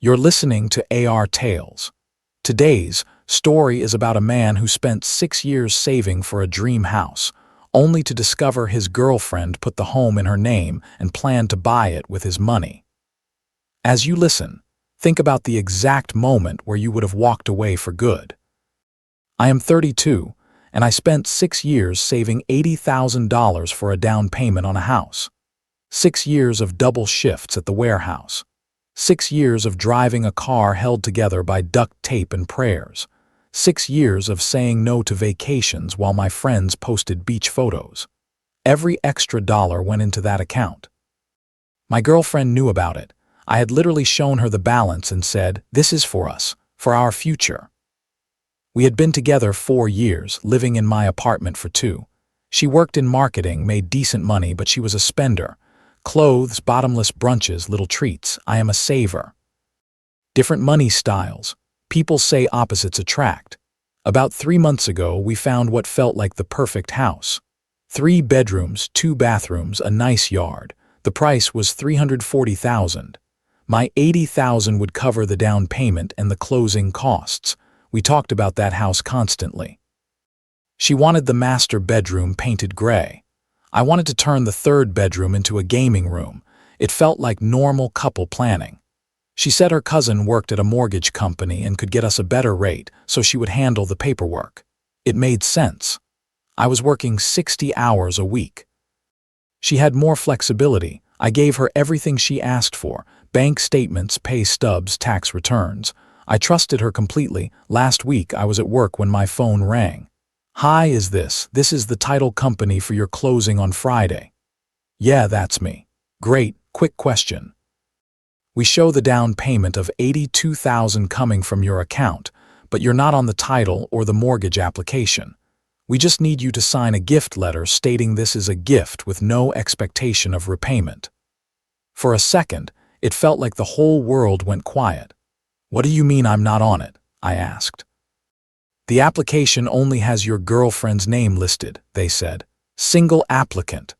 You're listening to AR Tales. Today's story is about a man who spent 6 years saving for a dream house, only to discover his girlfriend put the home in her name and planned to buy it with his money. As you listen, think about the exact moment where you would have walked away for good. I am 32, and I spent 6 years saving $80,000 for a down payment on a house. 6 years of double shifts at the warehouse. 6 years of driving a car held together by duct tape and prayers. 6 years of saying no to vacations while my friends posted beach photos. Every extra dollar went into that account. My girlfriend knew about it. I had literally shown her the balance and said, "This is for us, for our future." We had been together 4 years, living in my apartment for 2. She worked in marketing, made decent money, but she was a spender. Clothes, bottomless brunches, little treats. I am a saver. Different money styles. People say opposites attract. About 3 months ago, we found what felt like the perfect house. 3 bedrooms, 2 bathrooms, a nice yard. The price was $340,000. My $80,000 would cover the down payment and the closing costs. We talked about that house constantly. She wanted the master bedroom painted gray. I wanted to turn the 3rd bedroom into a gaming room. It felt like normal couple planning. She said her cousin worked at a mortgage company and could get us a better rate, so she would handle the paperwork. It made sense. I was working 60 hours a week. She had more flexibility. I gave her everything she asked for: bank statements, pay stubs, tax returns. I trusted her completely. Last week I was at work when my phone rang. "Hi, is this? This is the title company for your closing on Friday." "Yeah, that's me." "Great, quick question. We show the down payment of $82,000 coming from your account, but you're not on the title or the mortgage application. We just need you to sign a gift letter stating this is a gift with no expectation of repayment." For a second, it felt like the whole world went quiet. "What do you mean I'm not on it?" I asked. "The application only has your girlfriend's name listed," they said. "Single applicant."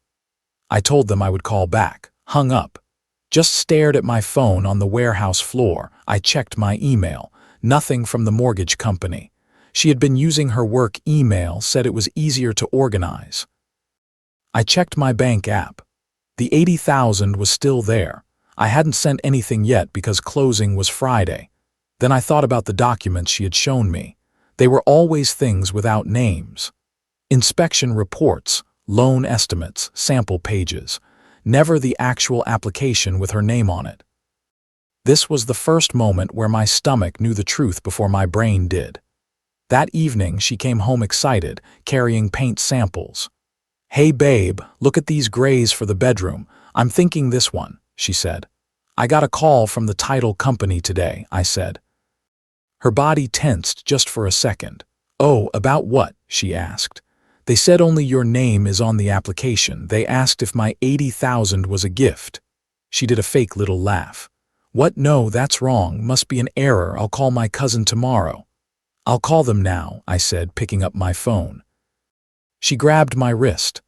I told them I would call back. Hung up. Just stared at my phone on the warehouse floor. I checked my email. Nothing from the mortgage company. She had been using her work email, said it was easier to organize. I checked my bank app. The $80,000 was still there. I hadn't sent anything yet because closing was Friday. Then I thought about the documents she had shown me. They were always things without names. Inspection reports, loan estimates, sample pages. Never the actual application with her name on it. This was the first moment where my stomach knew the truth before my brain did. That evening, she came home excited, carrying paint samples. "Hey babe, look at these grays for the bedroom. I'm thinking this one," she said. "I got a call from the title company today," I said. Her body tensed just for a second. "Oh, about what?" she asked. "They said only your name is on the application. They asked if my $80,000 was a gift." She did a fake little laugh. "What? No, that's wrong. Must be an error. I'll call my cousin tomorrow." "I'll call them now," I said, picking up my phone. She grabbed my wrist.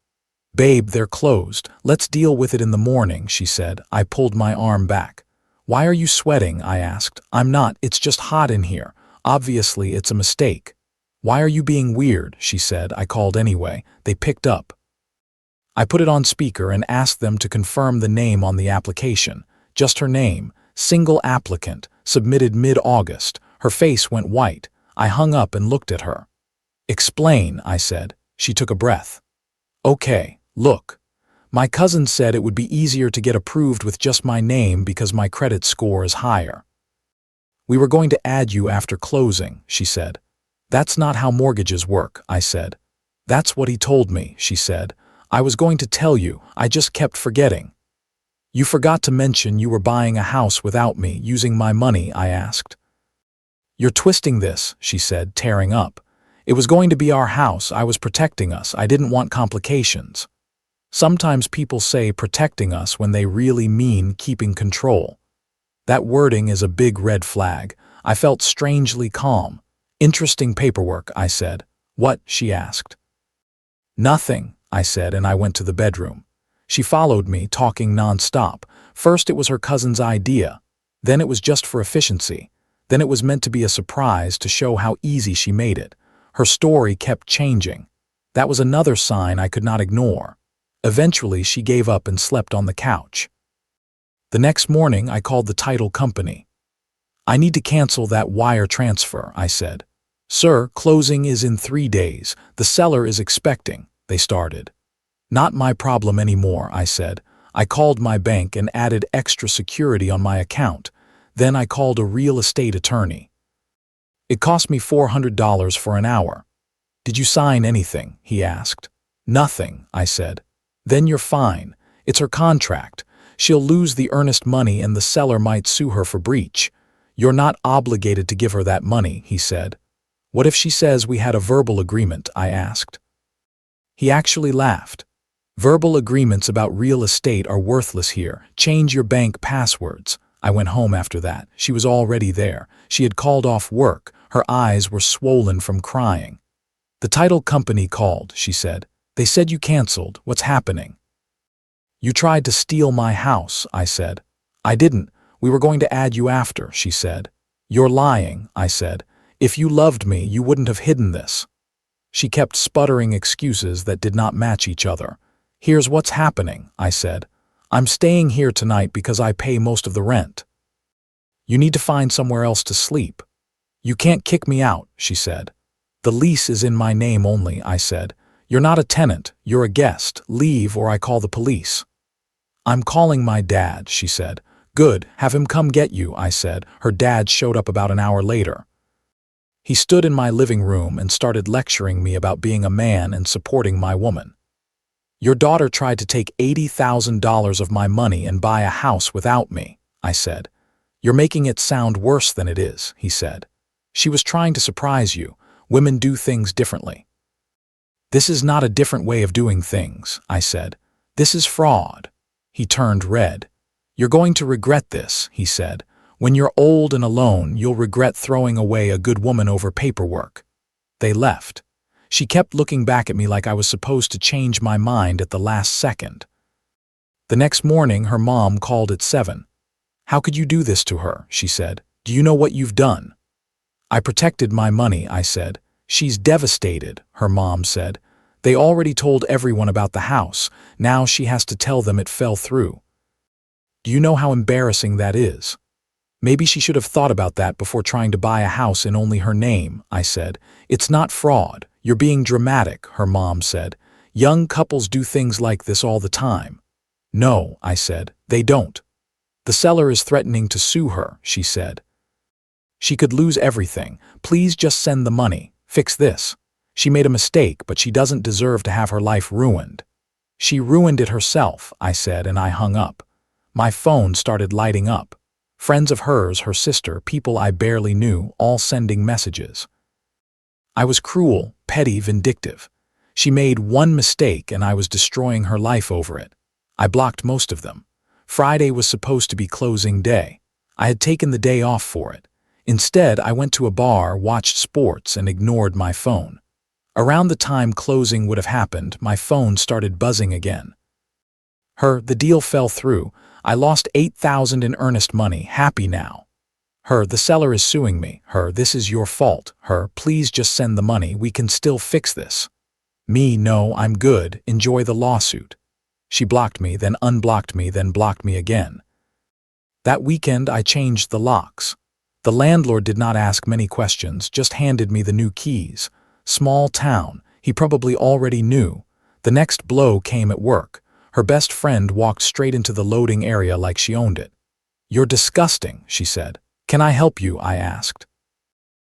"Babe, they're closed. Let's deal with it in the morning," she said. I pulled my arm back. "Why are you sweating?" I asked. "I'm not. It's just hot in here. Obviously, it's a mistake." "Why are you being weird?" she said. I called anyway. They picked up. I put it on speaker and asked them to confirm the name on the application. Just her name. Single applicant. Submitted mid-August. Her face went white. I hung up and looked at her. "Explain," I said. She took a breath. "Okay, look. My cousin said it would be easier to get approved with just my name because my credit score is higher. We were going to add you after closing," she said. "That's not how mortgages work," I said. "That's what he told me," she said. "I was going to tell you, I just kept forgetting." "You forgot to mention you were buying a house without me, using my money," I asked. "You're twisting this," she said, tearing up. "It was going to be our house. I was protecting us. I didn't want complications." Sometimes people say protecting us when they really mean keeping control. That wording is a big red flag. I felt strangely calm. "Interesting paperwork," I said. "What?" she asked. "Nothing," I said, and I went to the bedroom. She followed me, talking nonstop. First it was her cousin's idea. Then it was just for efficiency. Then it was meant to be a surprise to show how easy she made it. Her story kept changing. That was another sign I could not ignore. Eventually, she gave up and slept on the couch. The next morning, I called the title company. "I need to cancel that wire transfer," I said. "Sir, closing is in 3 days. The seller is expecting," they started. "Not my problem anymore," I said. I called my bank and added extra security on my account. Then I called a real estate attorney. It cost me $400 for an hour. "Did you sign anything?" he asked. "Nothing," I said. "Then you're fine. It's her contract. She'll lose the earnest money and the seller might sue her for breach. You're not obligated to give her that money," he said. "What if she says we had a verbal agreement?" I asked. He actually laughed. "Verbal agreements about real estate are worthless here. Change your bank passwords." I went home after that. She was already there. She had called off work. Her eyes were swollen from crying. "The title company called," she said. "They said you canceled. What's happening?" "You tried to steal my house," I said. "I didn't. We were going to add you after," she said. "You're lying," I said. "If you loved me, you wouldn't have hidden this." She kept sputtering excuses that did not match each other. "Here's what's happening," I said. "I'm staying here tonight because I pay most of the rent. You need to find somewhere else to sleep." "You can't kick me out," she said. "The lease is in my name only," I said. "You're not a tenant, you're a guest. Leave or I call the police." "I'm calling my dad," she said. "Good, have him come get you," I said. Her dad showed up about an hour later. He stood in my living room and started lecturing me about being a man and supporting my woman. "Your daughter tried to take $80,000 of my money and buy a house without me," I said. "You're making it sound worse than it is," he said. "She was trying to surprise you. Women do things differently." "This is not a different way of doing things," I said. "This is fraud." He turned red. "You're going to regret this," he said. "When you're old and alone, you'll regret throwing away a good woman over paperwork." They left. She kept looking back at me like I was supposed to change my mind at the last second. The next morning, her mom called at 7. "How could you do this to her?" she said. "Do you know what you've done?" "I protected my money," I said. "She's devastated," her mom said. "They already told everyone about the house. Now she has to tell them it fell through." "Do you know how embarrassing that is?" "Maybe she should have thought about that before trying to buy a house in only her name," I said. "It's not fraud. You're being dramatic," her mom said. "Young couples do things like this all the time." "No," I said, "they don't." "The seller is threatening to sue her," she said. "She could lose everything. Please just send the money. Fix this. She made a mistake, but she doesn't deserve to have her life ruined." "She ruined it herself," I said, and I hung up. My phone started lighting up. Friends of hers, her sister, people I barely knew, all sending messages. I was cruel, petty, vindictive. She made one mistake and I was destroying her life over it. I blocked most of them. Friday was supposed to be closing day. I had taken the day off for it. Instead, I went to a bar, watched sports, and ignored my phone. Around the time closing would have happened, my phone started buzzing again. The deal fell through. I lost $8,000 in earnest money, happy now. The seller is suing me. This is your fault. Please just send the money, we can still fix this. Me, no, I'm good, enjoy the lawsuit. She blocked me, then unblocked me, then blocked me again. That weekend, I changed the locks. The landlord did not ask many questions, just handed me the new keys. Small town, he probably already knew. The next blow came at work. Her best friend walked straight into the loading area like she owned it. "You're disgusting," she said. "Can I help you?" I asked.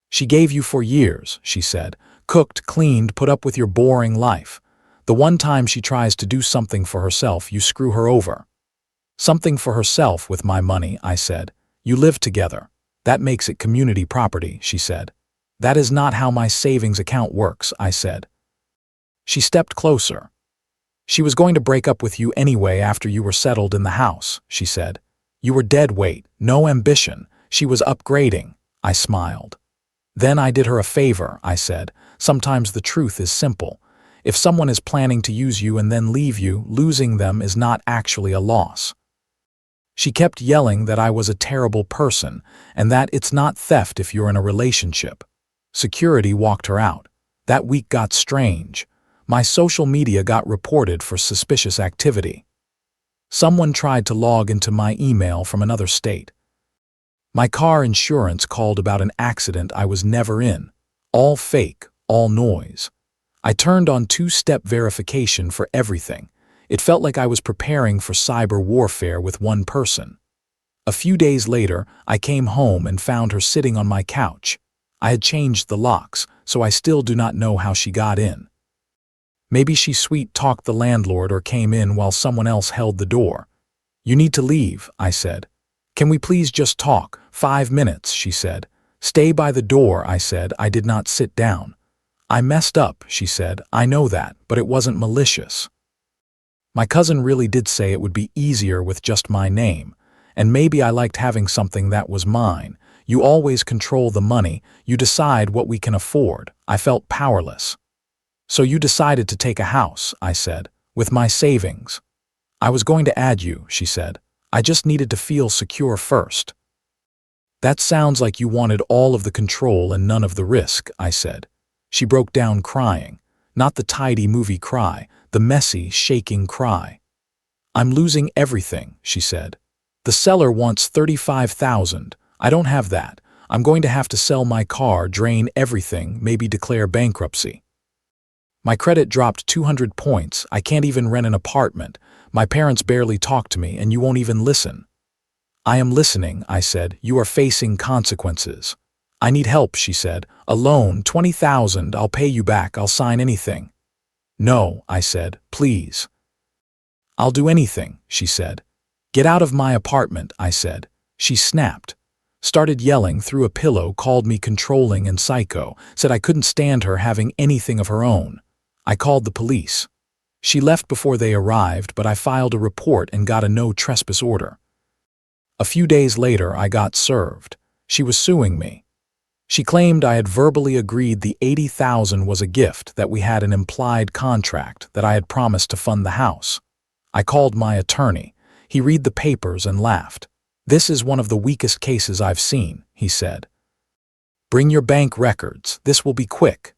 "She gave you for years," she said. "Cooked, cleaned, put up with your boring life. The one time she tries to do something for herself, you screw her over." "Something for herself with my money," I said. "You live together. That makes it community property," she said. "That is not how my savings account works," I said. She stepped closer. "She was going to break up with you anyway after you were settled in the house," she said. "You were dead weight, no ambition. She was upgrading." I smiled. "Then I did her a favor," I said. "Sometimes the truth is simple. If someone is planning to use you and then leave you, losing them is not actually a loss." She kept yelling that I was a terrible person and that it's not theft if you're in a relationship. Security walked her out. That week got strange. My social media got reported for suspicious activity. Someone tried to log into my email from another state. My car insurance called about an accident I was never in. All fake, all noise. I turned on two-step verification for everything. It felt like I was preparing for cyber warfare with one person. A few days later, I came home and found her sitting on my couch. I had changed the locks, so I still do not know how she got in. Maybe she sweet-talked the landlord or came in while someone else held the door. "You need to leave," I said. "Can we please just talk? 5 minutes," she said. "Stay by the door," I said. I did not sit down. "I messed up," she said. "I know that, but it wasn't malicious." My cousin really did say it would be easier with just my name, and maybe I liked having something that was mine. You always control the money, you decide what we can afford. I felt powerless. "So you decided to take a house," I said, "with my savings." "I was going to add you," she said. "I just needed to feel secure first." "That sounds like you wanted all of the control and none of the risk," I said. She broke down crying. Not the tidy movie cry, the messy, shaking cry. "I'm losing everything," she said. "The seller wants $35,000. I don't have that. I'm going to have to sell my car, drain everything, maybe declare bankruptcy. My credit dropped 200 points. I can't even rent an apartment. My parents barely talk to me, and you won't even listen." "I am listening," I said. "You are facing consequences." "I need help," she said. "A loan, 20,000. I'll pay you back. I'll sign anything." "No," I said. "Please." "I'll do anything," she said. "Get out of my apartment," I said. She snapped. Started yelling, threw a pillow, called me controlling and psycho, said I couldn't stand her having anything of her own. I called the police. She left before they arrived, but I filed a report and got a no trespass order. A few days later, I got served. She was suing me. She claimed I had verbally agreed the $80,000 was a gift, that we had an implied contract, that I had promised to fund the house. I called my attorney. He read the papers and laughed. "This is one of the weakest cases I've seen," he said. "Bring your bank records. This will be quick."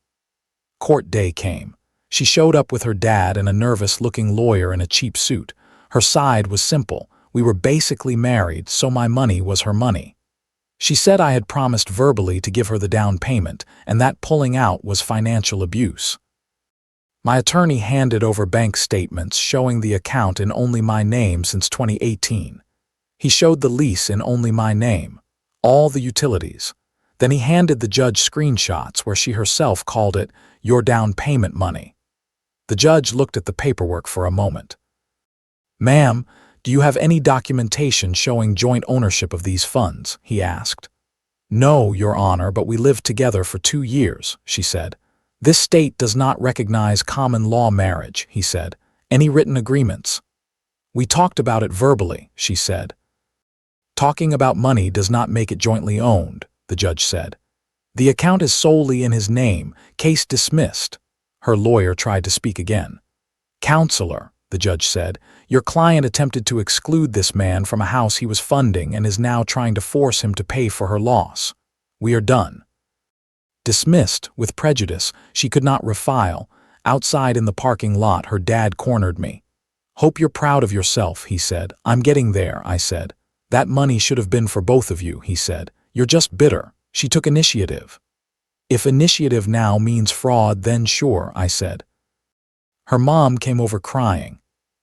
Court day came. She showed up with her dad and a nervous-looking lawyer in a cheap suit. Her side was simple. We were basically married, so my money was her money. She said I had promised verbally to give her the down payment, and that pulling out was financial abuse. My attorney handed over bank statements showing the account in only my name since 2018. He showed the lease in only my name, all the utilities. Then he handed the judge screenshots where she herself called it your down payment money. The judge looked at the paperwork for a moment. "Ma'am, do you have any documentation showing joint ownership of these funds?" he asked. "No, Your Honor, but we lived together for 2 years," she said. "This state does not recognize common law marriage," he said. "Any written agreements?" "We talked about it verbally," she said. "Talking about money does not make it jointly owned," the judge said. "The account is solely in his name. Case dismissed." Her lawyer tried to speak again. "Counselor," the judge said, "your client attempted to exclude this man from a house he was funding and is now trying to force him to pay for her loss. We are done." Dismissed, with prejudice, she could not refile. Outside in the parking lot, her dad cornered me. "Hope you're proud of yourself," he said. "I'm getting there," I said. "That money should have been for both of you," he said. "You're just bitter." She took initiative. "If initiative now means fraud, then sure," I said. Her mom came over crying.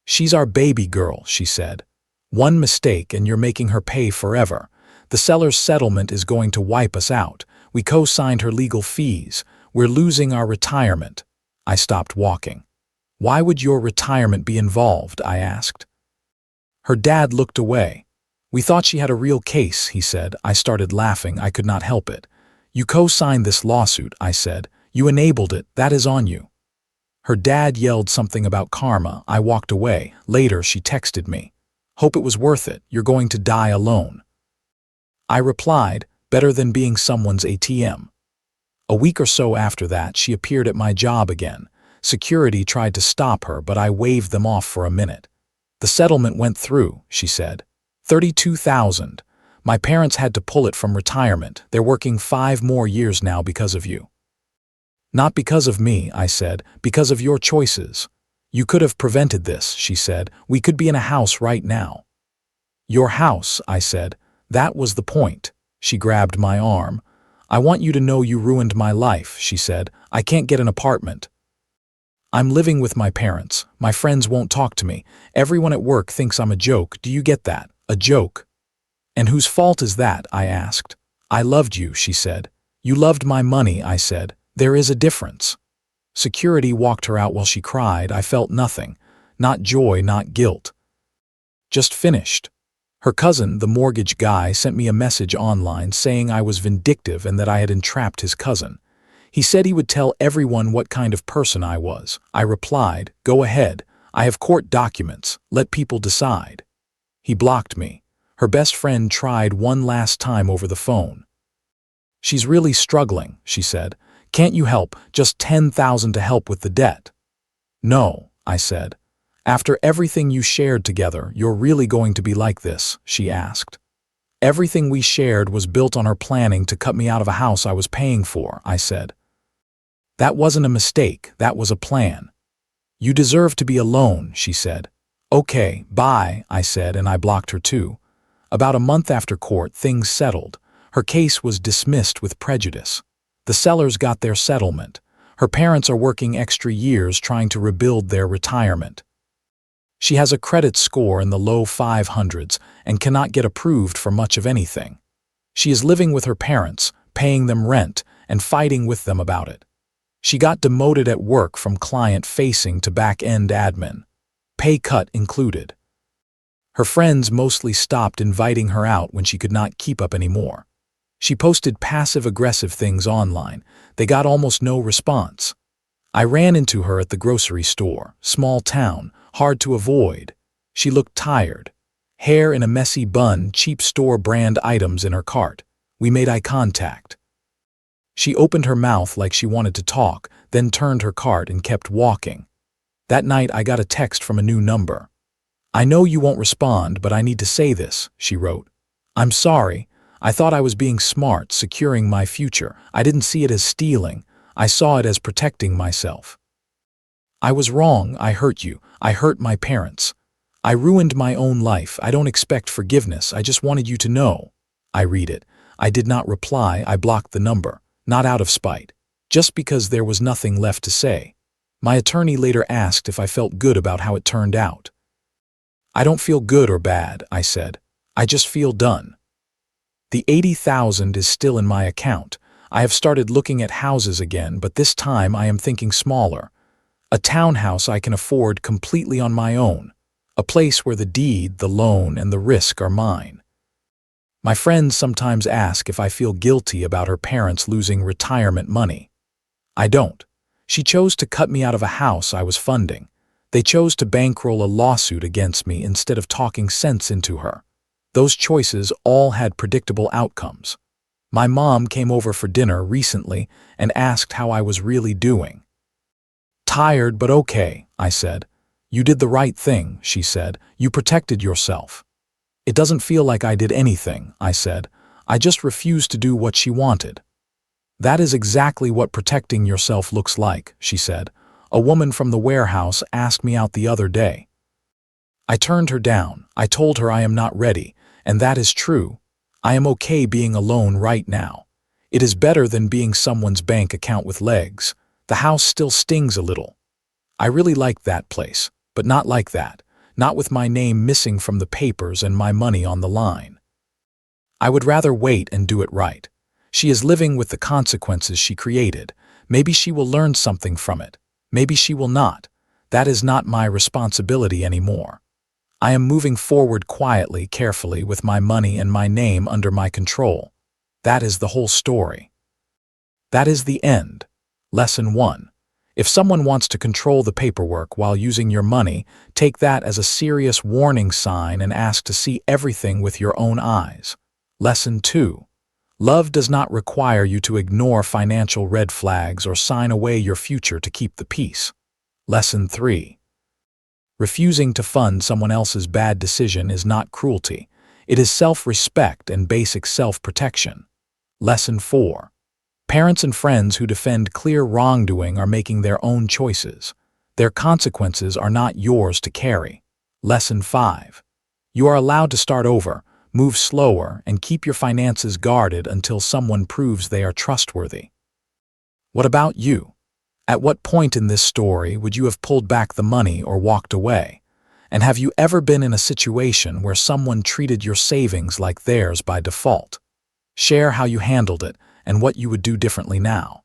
"She's our baby girl," she said. "One mistake and you're making her pay forever. The seller's settlement is going to wipe us out. We co-signed her legal fees. We're losing our retirement." I stopped walking. "Why would your retirement be involved?" I asked. Her dad looked away. "We thought she had a real case," he said. I started laughing. I could not help it. "You co-signed this lawsuit," I said. "You enabled it. That is on you." Her dad yelled something about karma. I walked away. Later, she texted me. "Hope it was worth it. You're going to die alone." I replied, "Better than being someone's ATM." A week or so after that, she appeared at my job again. Security tried to stop her, but I waved them off for a minute. "The settlement went through," she said. $32,000. My parents had to pull it from retirement. They're working 5 more years now because of you. Not because of me, I said, because of your choices. You could have prevented this, she said. We could be in a house right now. Your house, I said. That was the point. She grabbed my arm. I want you to know you ruined my life, she said. I can't get an apartment. I'm living with my parents. My friends won't talk to me. Everyone at work thinks I'm a joke. Do you get that? A joke. And whose fault is that? I asked. I loved you, she said. You loved my money, I said. There is a difference. Security walked her out while she cried. I felt nothing. Not joy, not guilt. Just finished. Her cousin, the mortgage guy, sent me a message online saying I was vindictive and that I had entrapped his cousin. He said he would tell everyone what kind of person I was. I replied, go ahead. I have court documents. Let people decide. He blocked me. Her best friend tried one last time over the phone. She's really struggling, she said. Can't you help? Just $10,000 to help with the debt. No, I said. After everything you shared together, you're really going to be like this, she asked. Everything we shared was built on her planning to cut me out of a house I was paying for, I said. That wasn't a mistake, that was a plan. You deserve to be alone, she said. Okay, bye, I said, and I blocked her too. About a month after court, things settled. Her case was dismissed with prejudice. The sellers got their settlement. Her parents are working extra years trying to rebuild their retirement. She has a credit score in the low 500s and cannot get approved for much of anything. She is living with her parents, paying them rent, and fighting with them about it. She got demoted at work from client-facing to back-end admin. Pay cut included. Her friends mostly stopped inviting her out when she could not keep up anymore. She posted passive-aggressive things online. They got almost no response. I ran into her at the grocery store, small town, hard to avoid. She looked tired. Hair in a messy bun, cheap store brand items in her cart. We made eye contact. She opened her mouth like she wanted to talk, then turned her cart and kept walking. That night I got a text from a new number. I know you won't respond, but I need to say this, she wrote. I'm sorry. I thought I was being smart, securing my future. I didn't see it as stealing. I saw it as protecting myself. I was wrong. I hurt you. I hurt my parents. I ruined my own life. I don't expect forgiveness. I just wanted you to know. I read it. I did not reply. I blocked the number. Not out of spite. Just because there was nothing left to say. My attorney later asked if I felt good about how it turned out. I don't feel good or bad, I said. I just feel done. The $80,000 is still in my account. I have started looking at houses again, but this time I am thinking smaller. A townhouse I can afford completely on my own. A place where the deed, the loan, and the risk are mine. My friends sometimes ask if I feel guilty about her parents losing retirement money. I don't. She chose to cut me out of a house I was funding. They chose to bankroll a lawsuit against me instead of talking sense into her. Those choices all had predictable outcomes. My mom came over for dinner recently and asked how I was really doing. Tired but okay, I said. You did the right thing, she said. You protected yourself. It doesn't feel like I did anything, I said. I just refused to do what she wanted. That is exactly what protecting yourself looks like, she said. A woman from the warehouse asked me out the other day. I turned her down. I told her I am not ready, and that is true. I am okay being alone right now. It is better than being someone's bank account with legs. The house still stings a little. I really like that place, but not like that. Not with my name missing from the papers and my money on the line. I would rather wait and do it right. She is living with the consequences she created. Maybe she will learn something from it. Maybe she will not. That is not my responsibility anymore. I am moving forward quietly, carefully, with my money and my name under my control. That is the whole story. That is the end. Lesson 1. If someone wants to control the paperwork while using your money, take that as a serious warning sign and ask to see everything with your own eyes. Lesson 2. Love does not require you to ignore financial red flags or sign away your future to keep the peace. Lesson 3. Refusing to fund someone else's bad decision is not cruelty. It is self-respect and basic self-protection. Lesson 4. Parents and friends who defend clear wrongdoing are making their own choices. Their consequences are not yours to carry. Lesson 5. You are allowed to start over, move slower, and keep your finances guarded until someone proves they are trustworthy. What about you? At what point in this story would you have pulled back the money or walked away? And have you ever been in a situation where someone treated your savings like theirs by default? Share how you handled it and what you would do differently now.